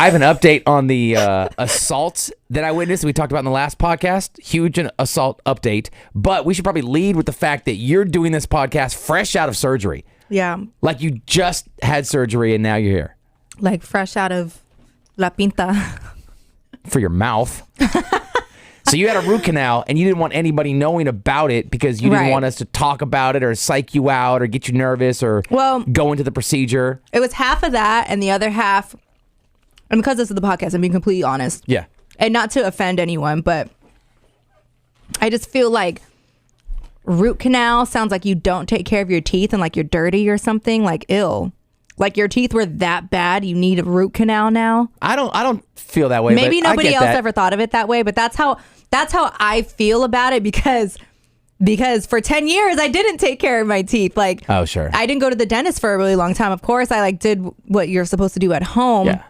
have an update on the assault that I witnessed. We talked about in the last podcast. Huge assault update. But we should probably lead with the fact that you're doing this podcast fresh out of surgery. Yeah. Like you just had surgery and now you're here. Like fresh out of La Pinta. For your mouth. So you had a root canal and you didn't want anybody knowing about it because you didn't want us to talk about it or psych you out or get you nervous or go into the procedure. It was half of that and the other half, and because this is the podcast, I'm being completely honest. Yeah. And not to offend anyone, but I just feel like root canal sounds like you don't take care of your teeth and like you're dirty or something, like ill. Like your teeth were that bad, you need a root canal now. I don't feel that way. Maybe but nobody else ever thought of it that way, but that's how I feel about it because for 10 years I didn't take care of my teeth. Like, oh sure, I didn't go to the dentist for a really long time. Of course, I like did what you're supposed to do at home. Yeah.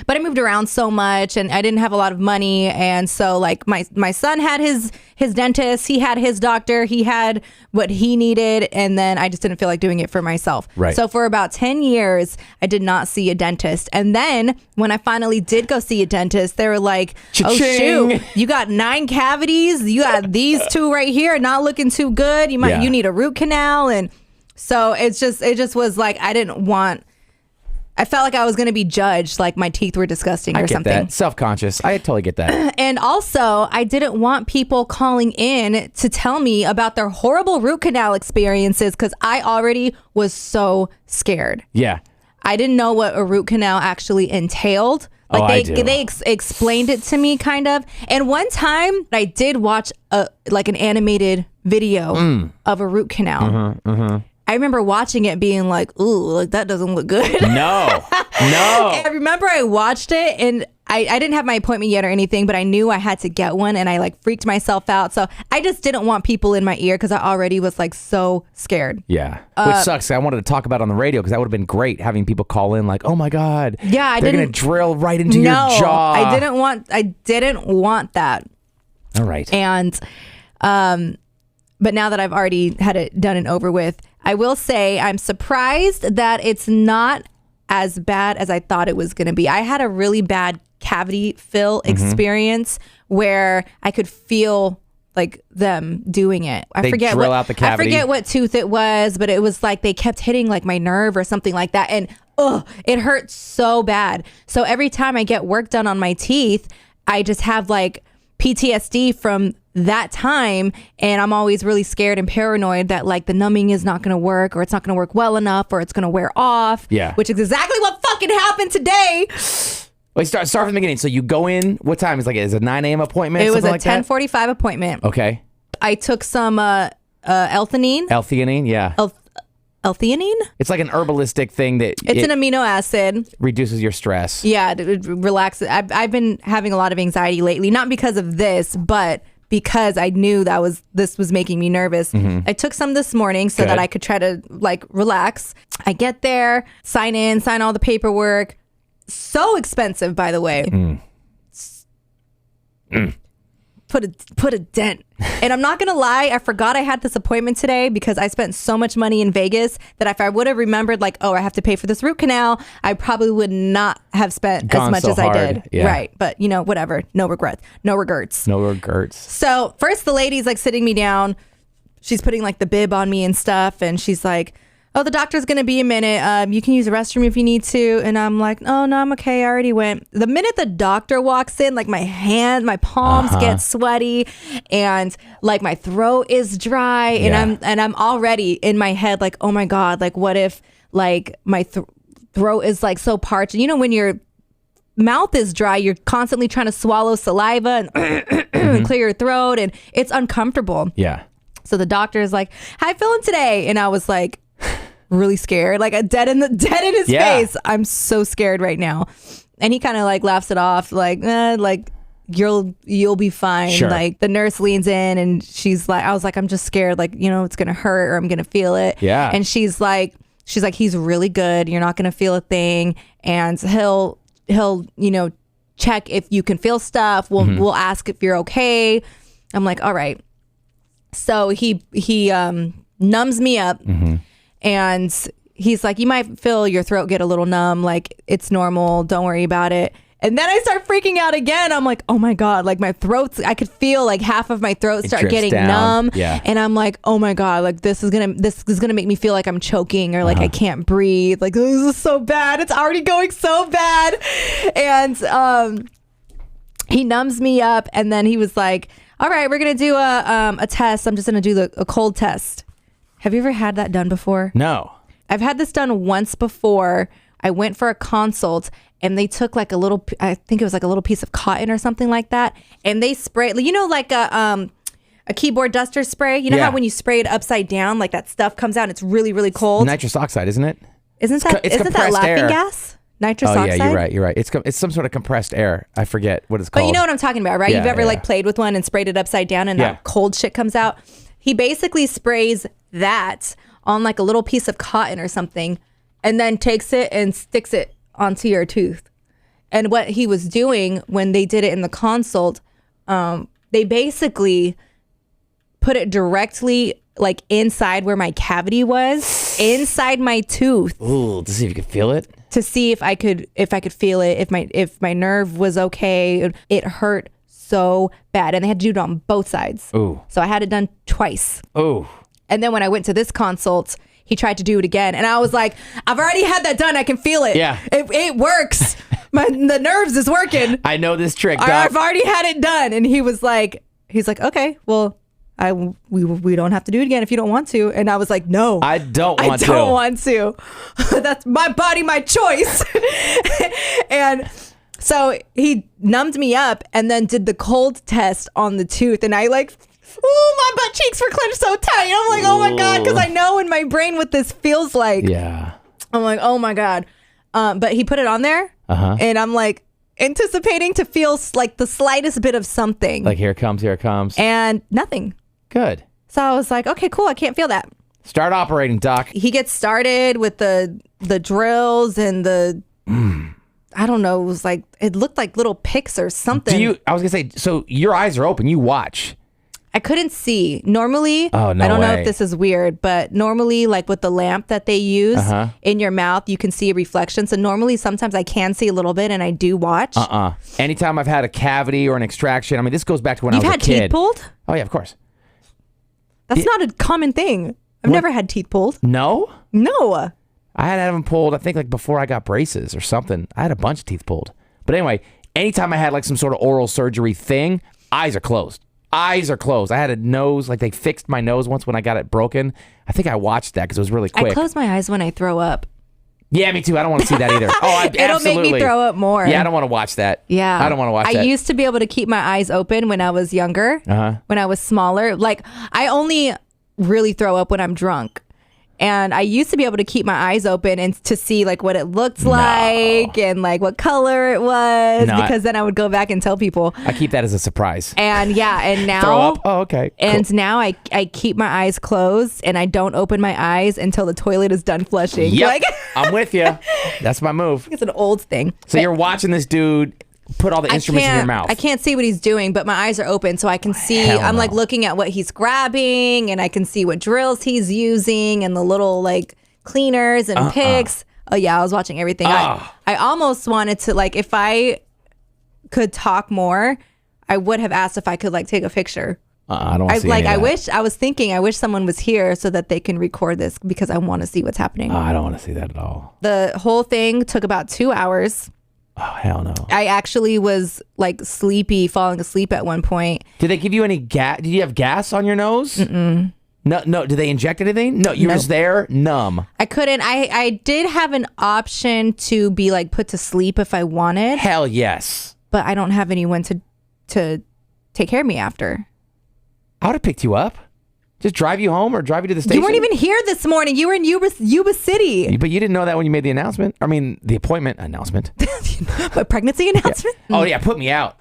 But I moved around so much and I didn't have a lot of money. And so like my son had his dentist, he had his doctor, he had what he needed. And then I just didn't feel like doing it for myself. Right. So for about 10 years, I did not see a dentist. And then when I finally did go see a dentist, they were like, Cha-ching. oh shoot, you got 9 cavities. You got these 2 right here, not looking too good. You need a root canal. And so it just was like, I felt like I was going to be judged, like my teeth were disgusting or something. That. Self-conscious. I totally get that. And also, I didn't want people calling in to tell me about their horrible root canal experiences because I already was so scared. Yeah. I didn't know what a root canal actually entailed. Like they explained it to me kind of. And one time I did watch an animated video of a root canal. I remember watching it being like, ooh, like that doesn't look good. No. I remember I watched it and I didn't have my appointment yet or anything, but I knew I had to get one and I like freaked myself out. So I just didn't want people in my ear because I already was like so scared. Yeah. Which sucks. I wanted to talk about it on the radio because that would have been great having people call in like, oh my God. Yeah, they're going to drill right into your jaw. I didn't want that. All right. And, but now that I've already had it done and over with, I will say I'm surprised that it's not as bad as I thought it was going to be. I had a really bad cavity fill experience where I could feel like them doing it. They drill out the cavity. I forget what tooth it was, but it was like they kept hitting like my nerve or something like that. And it hurt so bad. So every time I get work done on my teeth, I just have like PTSD from that time, and I'm always really scared and paranoid that like the numbing is not going to work or it's not going to work well enough or it's going to wear off. Yeah. Which is exactly what fucking happened today. Wait, start from the beginning. So you go in, what time? Is it a 9 a.m. appointment? It was a like 10:45 appointment. Okay. I took some L-theanine. L-theanine, yeah. L-theanine? It's like an herbalistic thing that it's an amino acid. Reduces your stress. Yeah, it relaxes. I've been having a lot of anxiety lately, not because of this, but because I knew this was making me nervous. I took some this morning so that I could try to like relax. I get there, sign all the paperwork. So expensive, by the way. Put a dent. And I'm not gonna lie, I forgot I had this appointment today because I spent so much money in Vegas that if I would have remembered like, oh, I have to pay for this root canal, I probably would not have spent as much as I did. Yeah. Right. But you know, whatever. No regrets. So first the lady's like sitting me down. She's putting like the bib on me and stuff. And she's like, oh, the doctor's going to be a minute. You can use the restroom if you need to. And I'm like, oh, no, I'm okay. I already went. The minute the doctor walks in, like my palms get sweaty and like my throat is dry. And I'm already in my head like, oh my God, like what if like my throat is like so parched? You know, when your mouth is dry, you're constantly trying to swallow saliva and clear your throat and it's uncomfortable. Yeah. So the doctor is like, how you feeling today? And I was like, really scared, like a dead in his face. I'm so scared right now. And he kind of like laughs it off, like you'll be fine. Sure. Like the nurse leans in and she's like, I was like, I'm just scared, like, you know, it's gonna hurt or I'm gonna feel it. Yeah. And she's like, he's really good. You're not gonna feel a thing. And he'll you know, check if you can feel stuff. We'll ask if you're okay. I'm like, all right. So he numbs me up. And he's like, you might feel your throat get a little numb. Like, it's normal. Don't worry about it. And then I start freaking out again. I'm like, oh my God, like my throat's, I could feel like half of my throat start getting numb. Yeah. And I'm like, oh my God, like this is gonna make me feel like I'm choking or like I can't breathe. Like, this is so bad. It's already going so bad. And he numbs me up, and then he was like, all right, we're gonna do a test. I'm just gonna do a cold test. Have you ever had that done before? No. I've had this done once before. I went for a consult, and they took like I think it was like a little piece of cotton or something like that, and they sprayed, you know, like a keyboard duster spray. You know how when you spray it upside down, like that stuff comes out and it's really, really cold? Nitrous oxide, isn't it? Isn't that laughing air. Gas? Nitrous oxide? Yeah, you're right. It's some sort of compressed air. I forget what it's called. But you know what I'm talking about, right? Yeah, You've ever like played with one and sprayed it upside down and that cold shit comes out? He basically sprays that on like a little piece of cotton or something, and then takes it and sticks it onto your tooth. And what he was doing when they did it in the consult, they basically put it directly like inside where my cavity was, inside my tooth. Ooh, to see if you could feel it. To see if I could feel it, if my nerve was okay. It hurt so bad, and they had to do it on both sides. Ooh. So I had it done twice. Ooh. And then when I went to this consult, he tried to do it again, and I was like, I've already had that done. I can feel it. Yeah. It works. The nerves is working. I know this trick, Doc. I've already had it done. And he's like, okay, well, we don't have to do it again if you don't want to. And I was like, no, I don't want to. That's my body, my choice. And so he numbed me up and then did the cold test on the tooth, and I like, my butt cheeks were clenched so tight. I'm like, oh my God, because I know in my brain what this feels like. Yeah. I'm like, oh my God. But he put it on there, and I'm like anticipating to feel like the slightest bit of something. Like, here it comes. And nothing. Good. So I was like, okay, cool. I can't feel that. Start operating, Doc. He gets started with the drills and the, I don't know, it looked like little picks or something. I was going to say, so your eyes are open. You watch. I couldn't see. Normally, I don't know if this is weird, but normally, like with the lamp that they use in your mouth, you can see a reflection. So normally, sometimes I can see a little bit, and I do watch. Anytime I've had a cavity or an extraction, I mean, this goes back to when I was a kid. You've had teeth pulled? Oh, yeah, of course. That's not a common thing. I've never had teeth pulled. No? No. I had them pulled, I think, like before I got braces or something. I had a bunch of teeth pulled. But anyway, anytime I had like some sort of oral surgery thing, eyes are closed. Eyes are closed. I had a nose, like they fixed my nose once when I got it broken. I think I watched that because it was really quick. I close my eyes when I throw up. Yeah, me too. I don't want to see that either. It'll make me throw up more. Yeah, I don't want to watch that. Yeah. I don't want to watch that. I used to be able to keep my eyes open when I was younger, when I was smaller. Like, I only really throw up when I'm drunk. And I used to be able to keep my eyes open and to see like what it looked like and like what color it was, because then I would go back and tell people. I keep that as a surprise. And and now throw up. Oh, okay. And now I keep my eyes closed and I don't open my eyes until the toilet is done flushing. Yep. Like, I'm with you. That's my move. It's an old thing. So you're watching this dude put all the instruments in your mouth. I can't see what he's doing, but my eyes are open, so I can see. I'm like looking at what he's grabbing, and I can see what drills he's using, and the little like cleaners and picks. Oh yeah, I was watching everything. I almost wanted to, like, if I could talk more, I would have asked if I could like take a picture. I don't see any of that. I wish someone was here so that they can record this, because I want to see what's happening. I don't want to see that at all. The whole thing took about 2 hours. Oh, hell no. I actually was like sleepy, falling asleep at one point. Did they give you any gas? Did you have gas on your nose? Mm-mm. No. Did they inject anything? No, you were just there, numb. I couldn't. I did have an option to be like put to sleep if I wanted. Hell yes. But I don't have anyone to take care of me after. I would have picked you up. Just drive you home or drive you to the station. You weren't even here this morning. You were in Yuba City. But you didn't know that when you made the announcement. I mean, the appointment announcement. What, pregnancy announcement? Yeah. Oh, yeah. Put me out.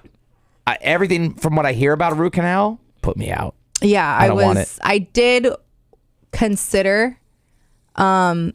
Everything from what I hear about a root canal, put me out. Yeah, I don't want it. I did consider, but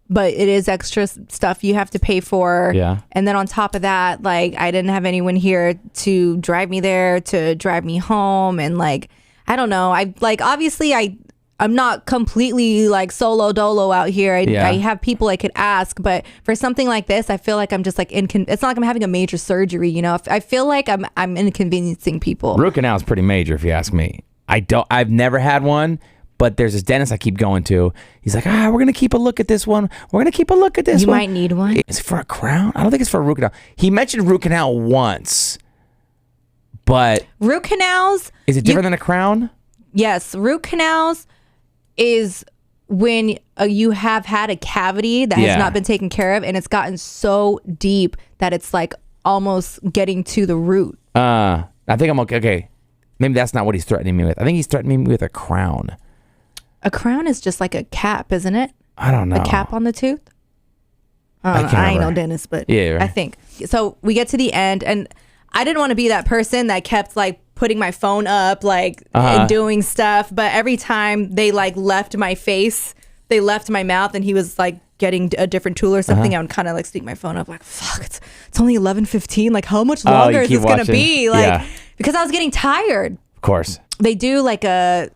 it is extra stuff you have to pay for. Yeah. And then on top of that, like, I didn't have anyone here to drive me there, to drive me home. And like, I don't know. Obviously I I'm not completely like solo dolo out here. I have people I could ask, but for something like this, I feel like I'm just like it's not like I'm having a major surgery, you know. I feel like I'm inconveniencing people. Root canal is pretty major, if you ask me. I've never had one, but there's this dentist I keep going to. He's like, we're gonna keep a look at this one. We're gonna keep a look at this one. You might need one. Is it for a crown? I don't think it's for a root canal. He mentioned root canal once, but root canals. Is it different than a crown? Yes, root canals is when you have had a cavity that has not been taken care of, and it's gotten so deep that it's like almost getting to the root. I think I'm okay. Okay, maybe that's not what he's threatening me with. I think he's threatening me with a crown. A crown is just like a cap, isn't it? I don't know. A cap on the tooth? I ain't no dentist, but right. I think. So we get to the end, and I didn't want to be that person that kept like putting my phone up like and doing stuff, but every time they like left my face, they left my mouth, and he was like getting a different tool or something, I would kind of like sneak my phone up like, fuck, it's only 11:15, like how much longer is this gonna be, like because I was getting tired. Of course. They do like a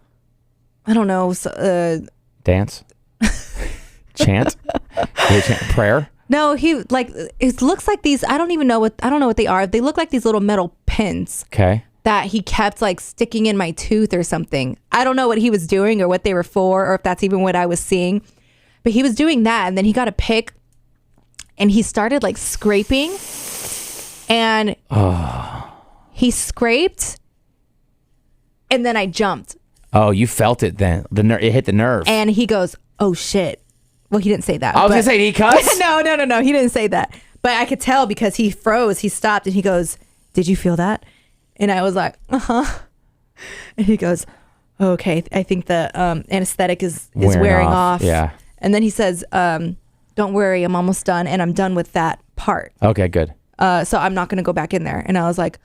I don't know dance chant prayer. No, he like it looks like these I don't know what they are. They look like these little metal pins. Okay. That he kept like sticking in my tooth or something. I don't know what he was doing or what they were for, or if that's even what I was seeing. But he was doing that, and then he got a pick and he started like scraping, and he scraped, and then I jumped. Oh, you felt it then. It hit the nerve. And he goes, "Oh shit." Well, he didn't say that. I was gonna say, did he cuss? No. He didn't say that. But I could tell because he froze. He stopped and he goes, "Did you feel that?" And I was like, And he goes, "Okay, I think the anesthetic is wearing off." Yeah. And then he says, "Don't worry, I'm almost done, and I'm done with that part." Okay, good. So I'm not going to go back in there. And I was like,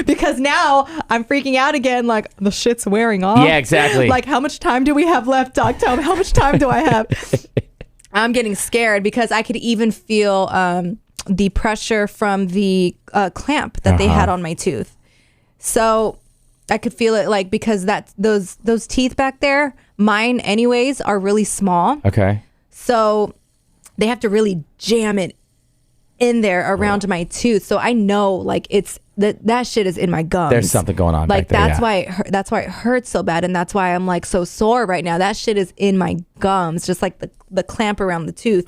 because now I'm freaking out again, like the shit's wearing off. Yeah, exactly. Like, how much time do we have left, Doc? Tell me, how much time do I have? I'm getting scared because I could even feel the pressure from the clamp that they had on my tooth. So I could feel it, like, because those teeth back there, mine anyways, are really small. Okay. So they have to really jam it in there around my tooth. So I know, like, it's that shit is in my gums. There's something going on like back there, that's why it hurts so bad, and that's why I'm like so sore right now. That shit is in my gums, just like the clamp around the tooth.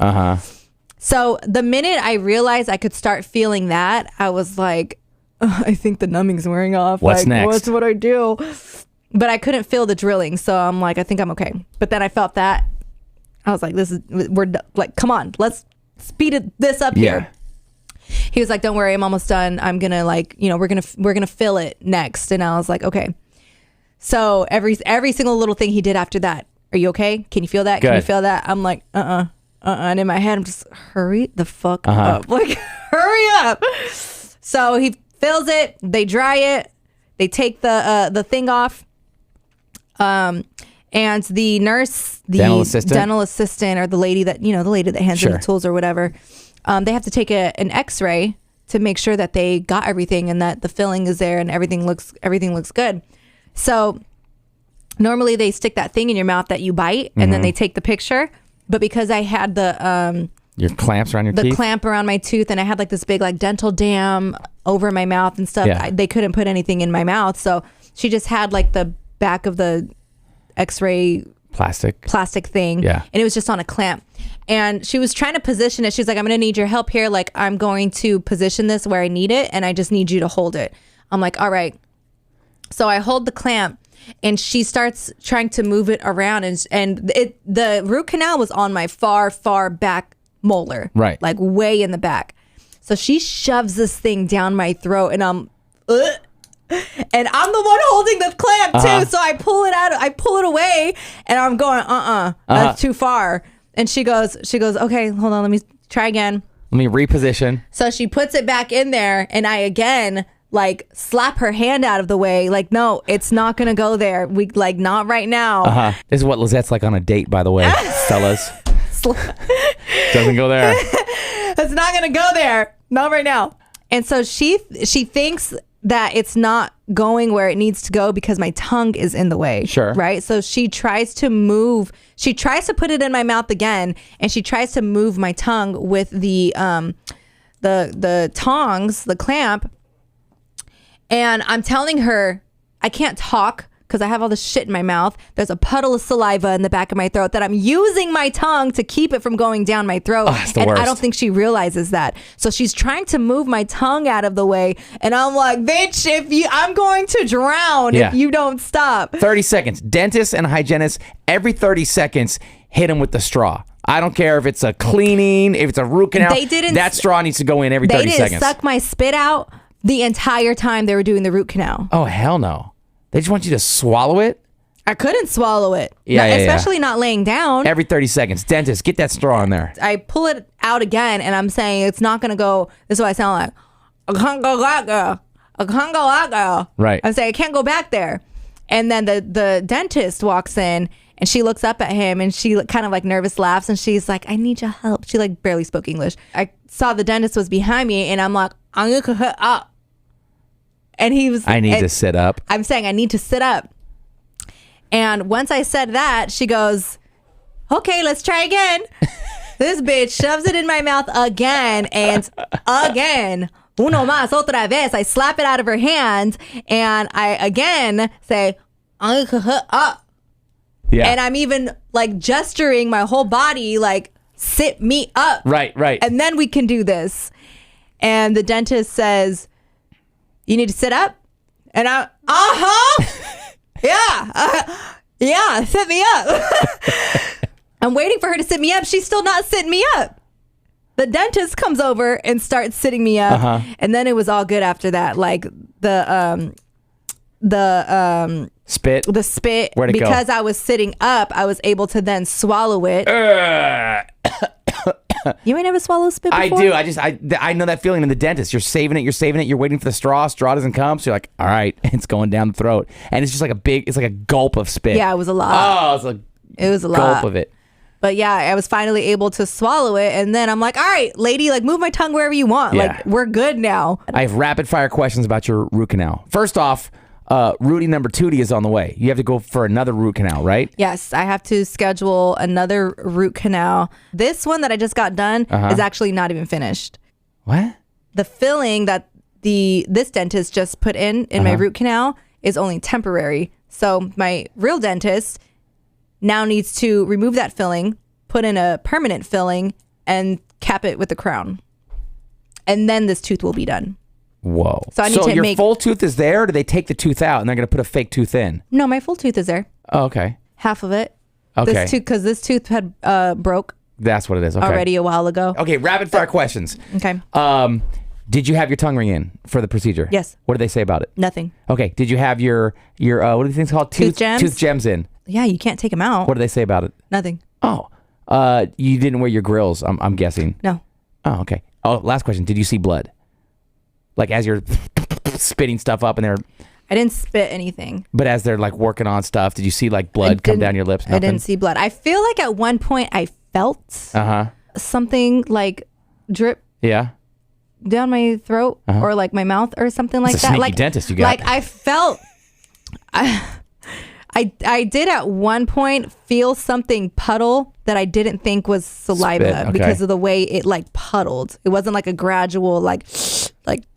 So the minute I realized I could start feeling that, I was like, I think the numbing's wearing off. What's like, next? What's what I do? But I couldn't feel the drilling, so I'm like, I think I'm okay. But then I felt that. I was like, we're like, come on, let's speed this up here. He was like, "Don't worry, I'm almost done. I'm gonna, like, you know, we're gonna fill it next." And I was like, okay. So every single little thing he did after that. Are you okay? Can you feel that? Good. Can you feel that? I'm like, and in my head, I'm just, hurry the fuck up, like, hurry up. So he fills it. They dry it. They take the thing off. And the nurse, the dental assistant, or the lady that hands in the tools or whatever. They have to take an X-ray to make sure that they got everything and that the filling is there and everything looks good. So normally they stick that thing in your mouth that you bite, and then they take the picture. But because I had your clamps around your teeth, the clamp around my tooth, and I had like this big like dental dam over my mouth and stuff, they couldn't put anything in my mouth. So she just had like the back of the X-ray plastic thing, and it was just on a clamp, and she was trying to position it. She's like, "I'm gonna need your help here, like I'm going to position this where I need it, and I just need you to hold it." I'm like, all right. So I hold the clamp, and she starts trying to move it around, and the root canal was on my far back molar, right, like way in the back. So she shoves this thing down my throat, and I'm and I'm the one holding the clamp too. So I pull it out, I pull it away, and I'm going, that's too far. And she goes, okay, hold on, let me try again. Let me reposition. So she puts it back in there, and I again like slap her hand out of the way, like, no, it's not gonna go there. We like, not right now. This is what Lizette's like on a date, by the way, fellas. Doesn't go there. It's not gonna go there. Not right now. And so she thinks that it's not going where it needs to go because my tongue is in the way. Sure. Right? So she tries to put it in my mouth again, and she tries to move my tongue with the tongs, the clamp. And I'm telling her I can't talk because I have all this shit in my mouth. There's a puddle of saliva in the back of my throat that I'm using my tongue to keep it from going down my throat. And worst. I don't think she realizes that. So she's trying to move my tongue out of the way. And I'm like, bitch, I'm going to drown if you don't stop. 30 seconds. Dentists and hygienists, every 30 seconds, hit them with the straw. I don't care if it's a cleaning, if it's a root canal. That straw needs to go in every 30 seconds. They didn't suck my spit out the entire time they were doing the root canal. Oh, hell no. They just want you to swallow it? I couldn't swallow it. Especially not laying down. Every 30 seconds. Dentist, get that straw in there. I pull it out again, and I'm saying it's not going to go. This is what I sound like. I can't go back there. I can't go back there. Right. I'm saying I can't go back there. And then the dentist walks in, and she looks up at him, and she kind of like nervous laughs, and she's like, I need your help. She like barely spoke English. I saw the dentist was behind me, and I'm like, I'm going to hit up. And he was I need to sit up. I'm saying I need to sit up. And once I said that, she goes, okay, let's try again. This bitch shoves it in my mouth again and again. Uno más, otra vez. I slap it out of her hand, and I again say, up. Yeah. And I'm even like gesturing my whole body like, sit me up. Right. And then we can do this. And the dentist says, you need to sit up? And I, yeah, sit me up. I'm waiting for her to sit me up. She's still not sitting me up. The dentist comes over and starts sitting me up. And then it was all good after that. Like the spit. The spit. Where'd it go? Because I was sitting up, I was able to then swallow it. You ain't never swallowed spit before? I do. I know that feeling in the dentist. You're saving it. You're waiting for the straw. Straw doesn't come. So you're like, all right, it's going down the throat. And it's just like it's like a gulp of spit. Yeah, it was a lot. Oh, it was a gulp of it. But yeah, I was finally able to swallow it. And then I'm like, all right, lady, like move my tongue wherever you want. Yeah. Like we're good now. I have rapid fire questions about your root canal. First off, Rudy number 2 is on the way. You have to go for another root canal, right? Yes, I have to schedule another root canal. This one that I just got done is actually not even finished. What? The filling that this dentist just put in my root canal is only temporary. So my real dentist now needs to remove that filling, put in a permanent filling, and cap it with the crown. And then this tooth will be done. Whoa. So I need to your make full tooth is there, or do they take the tooth out and they're going to put a fake tooth in? No, my full tooth is there. Oh, okay. Half of it. Okay. Because this tooth had broke. That's what it is. Okay. Already a while ago. Okay, rapid fire questions. Okay. Did you have your tongue ring in for the procedure? Yes. What did they say about it? Nothing. Okay. Did you have your what are these things called? Tooth gems? Tooth gems in. Yeah, you can't take them out. What did they say about it? Nothing. Oh. You didn't wear your grills, I'm guessing. No. Oh, okay. Oh, last question. Did you see blood? Like as you're spitting stuff up and they're... I didn't spit anything. But as they're like working on stuff, did you see like blood come down your lips? Nothing? I didn't see blood. I feel like at one point I felt something like drip down my throat or like my mouth or something like that. Sneaky like dentist you got. Like I felt... I did at one point feel something puddle that I didn't think was saliva because of the way it like puddled. It wasn't like a gradual like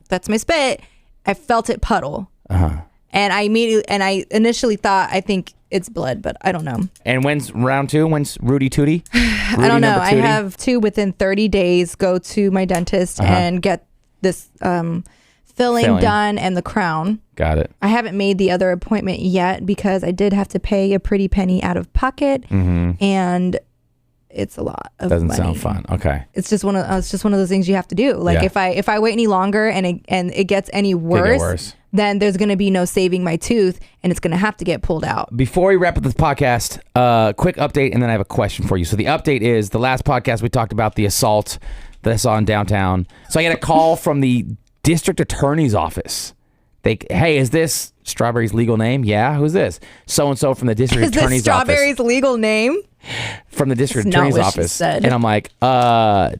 that's my spit. I felt it puddle. And I initially thought I think it's blood, but I don't know. And when's round 2? When's Rudy Tootie? I don't know. I have 2 within 30 days. Go to my dentist and get this filling done and the crown. Got it. I haven't made the other appointment yet because I did have to pay a pretty penny out of pocket, and it's a lot of money. Doesn't sound fun. Okay. It's just one of those things you have to do. Like if I wait any longer and it gets any worse, then there's going to be no saving my tooth, and it's going to have to get pulled out. Before we wrap up this podcast, quick update, and then I have a question for you. So the update is the last podcast we talked about the assault that I saw in downtown. So I got a call from the district attorney's office Hey, is this Strawberry's legal name? Yeah, who's this? So-and-so from the district Is this attorney's office. Strawberry's legal name? From the district That's not attorney's what she office. said. And I'm like,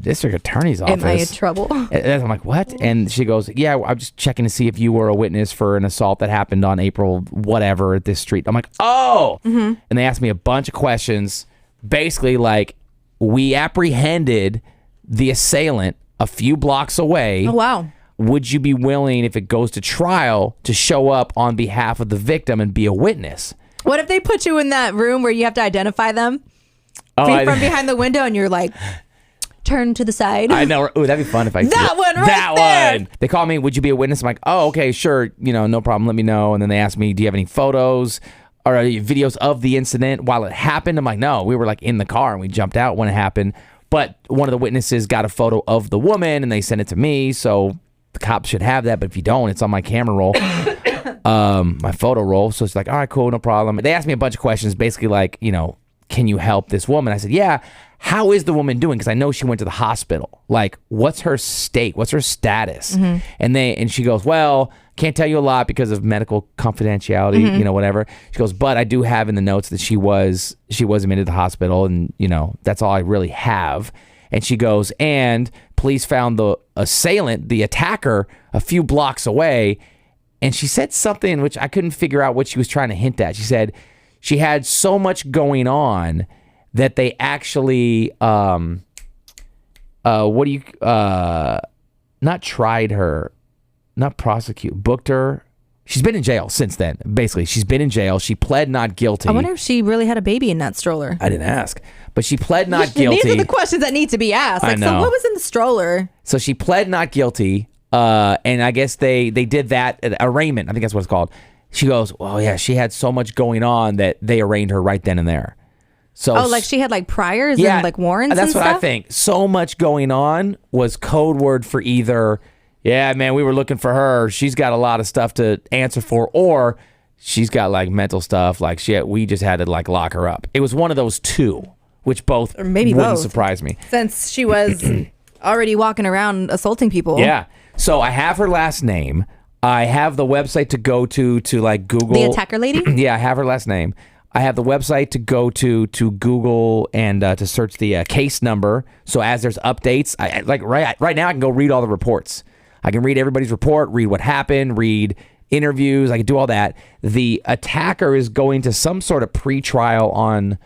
district attorney's office? Am I in trouble? And I'm like, what? And she goes, yeah, I'm just checking to see if you were a witness for an assault that happened on April whatever at this street. I'm like, oh. And they asked me a bunch of questions. Basically, like, we apprehended the assailant a few blocks away. Oh, wow. Would you be willing, if it goes to trial, to show up on behalf of the victim and be a witness? What if they put you in that room where you have to identify them? Oh, from behind the window and you're like, turn to the side. I know. Ooh, that'd be fun if I that one right there. One. They call me, would you be a witness? I'm like, oh, okay, sure. No problem. Let me know. And then they ask me, do you have any photos or videos of the incident while it happened? I'm like, no, we were like in the car and we jumped out when it happened. But one of the witnesses got a photo of the woman and they sent it to me. So the cops should have that, but if you don't, it's on my camera roll, my photo roll. So it's like, all right, cool, no problem. They asked me a bunch of questions, basically like, can you help this woman? I said, yeah. How is the woman doing? Because I know she went to the hospital. Like, what's her state? What's her status? And she goes, well, can't tell you a lot because of medical confidentiality, whatever. She goes, but I do have in the notes that she was admitted to the hospital, and that's all I really have. And she goes, and police found the assailant, the attacker, a few blocks away. And she said something which I couldn't figure out what she was trying to hint at. She said she had so much going on that they actually, not tried her, not prosecute, booked her. She's been in jail since then. Basically, she's been in jail. She pled not guilty. I wonder if she really had a baby in that stroller. I didn't ask. But she pled not guilty. These are the questions that need to be asked. Like, so what was in the stroller? So she pled not guilty, and I guess they did that, arraignment. I think that's what it's called. She goes, well, yeah, she had so much going on that they arraigned her right then and there. So, like she had like priors and like warrants that's and stuff? what I think. So much going on was code word for either, yeah, man, we were looking for her. She's got a lot of stuff to answer for, or she's got like mental stuff. Like, shit, we just had to like lock her up. It was one of those two, which both or maybe wouldn't both, surprise me. Since she was already walking around assaulting people. Yeah. So I have her last name. I have the website to go to like Google. The attacker lady? Yeah, I have her last name. I have the website to go to Google and to search the case number. So as there's updates, right now I can go read all the reports. I can read everybody's report, read what happened, read interviews. I can do all that. The attacker is going to some sort of pre-trial on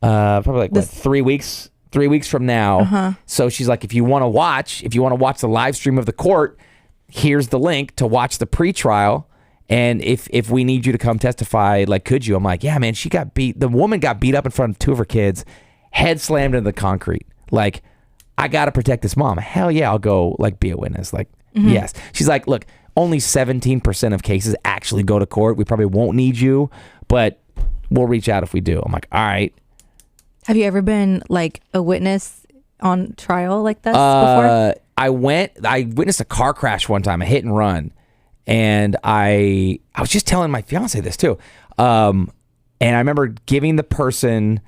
probably like 3 weeks. 3 weeks from now. So she's like, if you want to watch the live stream of the court, here's the link to watch the pre-trial. And if we need you to come testify, like, could you? I'm like, yeah, man, she got beat. The woman got beat up in front of two of her kids, head slammed into the concrete. Like, I got to protect this mom. Hell yeah, I'll go, like, be a witness. Like, yes. She's like, look, only 17% of cases actually go to court. We probably won't need you, but we'll reach out if we do. I'm like, all right. Have you ever been, like, a witness on trial like this before? I witnessed a car crash one time, a hit and run. And I was just telling my fiance this too. And I remember giving the person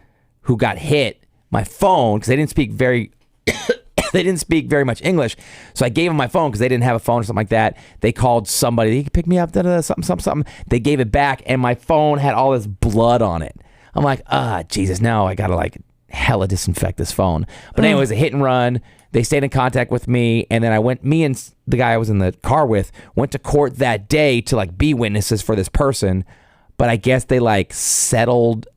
who got hit my phone because they didn't speak very much English. So I gave them my phone because they didn't have a phone or something like that. They called somebody, they pick me up, something. They gave it back and my phone had all this blood on it. I'm like, Jesus, now I gotta like hella disinfect this phone. But anyways, a hit and run. They stayed in contact with me, and then me and the guy I was in the car with went to court that day to like be witnesses for this person. But I guess they like settled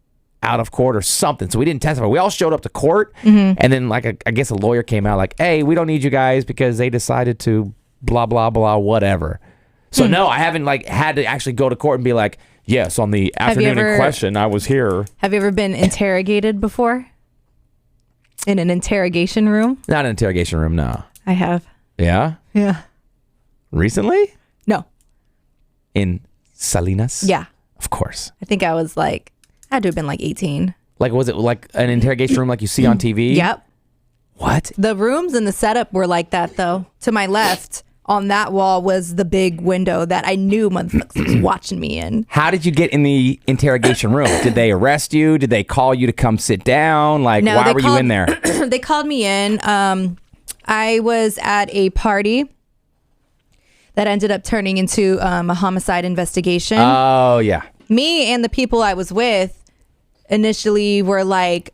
out of court or something. So we didn't testify. We all showed up to court, and then like I guess a lawyer came out like, hey, we don't need you guys because they decided to blah, blah, blah, whatever. So no, I haven't like had to actually go to court and be like, yes, on the afternoon in question, I was here. Have you ever been interrogated before? In an interrogation room? Not an interrogation room, no. I have. Yeah? Yeah. Recently? No. In Salinas? Yeah. Of course. I think I was like, I had to have been like 18. Like, was it like an interrogation room like you see on TV? Yep. What? The rooms and the setup were like that, though. To my left, on that wall was the big window that I knew motherfuckers was watching me in. How did you get in the interrogation room? Did they arrest you? Did they call you to come sit down? Like, no, why were you in there? They called me in. I was at a party that ended up turning into a homicide investigation. Oh, yeah. Me and the people I was with initially were like,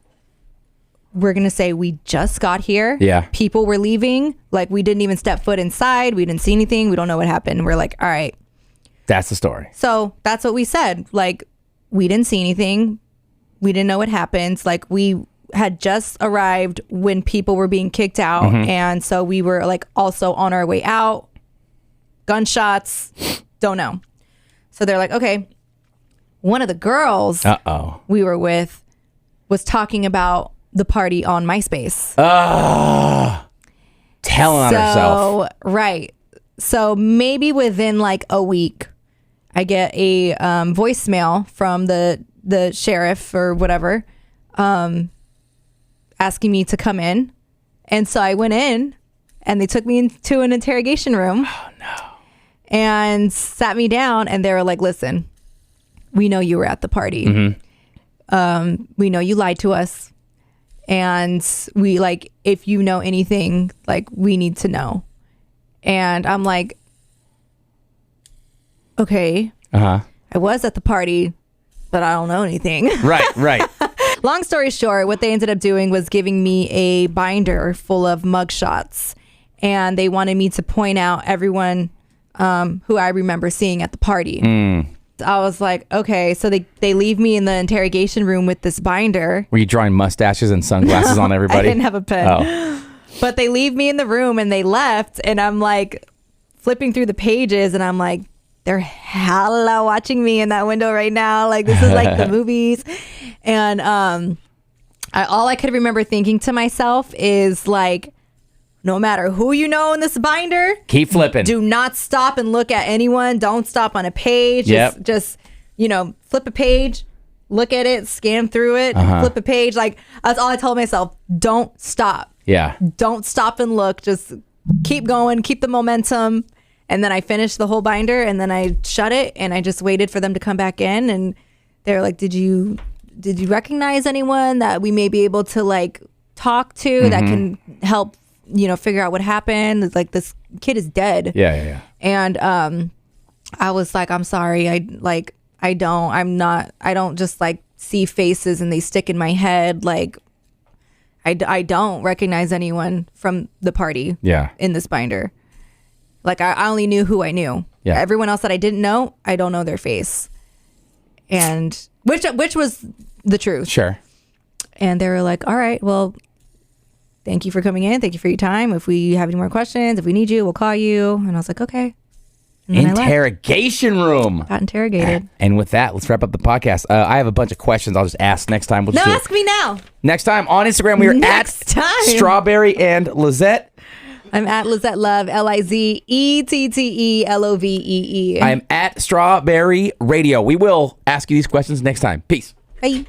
we're going to say we just got here. Yeah. People were leaving. Like, we didn't even step foot inside. We didn't see anything. We don't know what happened. We're like, all right. That's the story. So that's what we said. Like, we didn't see anything. We didn't know what happened. Like, we had just arrived when people were being kicked out. Mm-hmm. And so we were like also on our way out. Gunshots. Don't know. So they're like, okay. One of the girls we were with was talking about the party on MySpace. Telling on herself. Right. So maybe within like a week, I get a voicemail from the sheriff or whatever, asking me to come in. And so I went in and they took me into an interrogation room. Oh, no. And sat me down and they were like, listen, we know you were at the party. Mm-hmm. We know you lied to us. And we like, if you know anything, like we need to know. And I'm like, okay, I was at the party, but I don't know anything. Right. Long story short, what they ended up doing was giving me a binder full of mugshots. And they wanted me to point out everyone who I remember seeing at the party. I was like, okay, so they leave me in the interrogation room with this binder. Were you drawing mustaches and sunglasses on everybody? I didn't have a pen. Oh. But they leave me in the room and they left. And I'm like flipping through the pages and I'm like, they're hella watching me in that window right now. Like, this is like the movies. And all I could remember thinking to myself is like, no matter who you know in this binder, keep flipping. Do not stop and look at anyone. Don't stop on a page. Yep. Just flip a page, look at it, scan through it, flip a page. Like, that's all I told myself. Don't stop. Yeah. Don't stop and look. Just keep going. Keep the momentum. And then I finished the whole binder and then I shut it and I just waited for them to come back in. And they were like, did you recognize anyone that we may be able to like talk to that can help figure out what happened? Like, this kid is dead. Yeah. And I was like, I'm sorry. I don't just like see faces and they stick in my head. Like, I don't recognize anyone from the party in this binder. Like, I only knew who I knew. Yeah. Everyone else that I didn't know, I don't know their face. And which was the truth. Sure. And they were like, all right, well, thank you for coming in. Thank you for your time. If we have any more questions, if we need you, we'll call you. And I was like, okay. Interrogation room. Got interrogated. And with that, let's wrap up the podcast. I have a bunch of questions I'll just ask next time. No, ask me now. Next time on Instagram, we are at Strawberry and Lizette. I'm at Lizette Love, LIZETTELOVEE. I'm at Strawberry Radio. We will ask you these questions next time. Peace. Bye.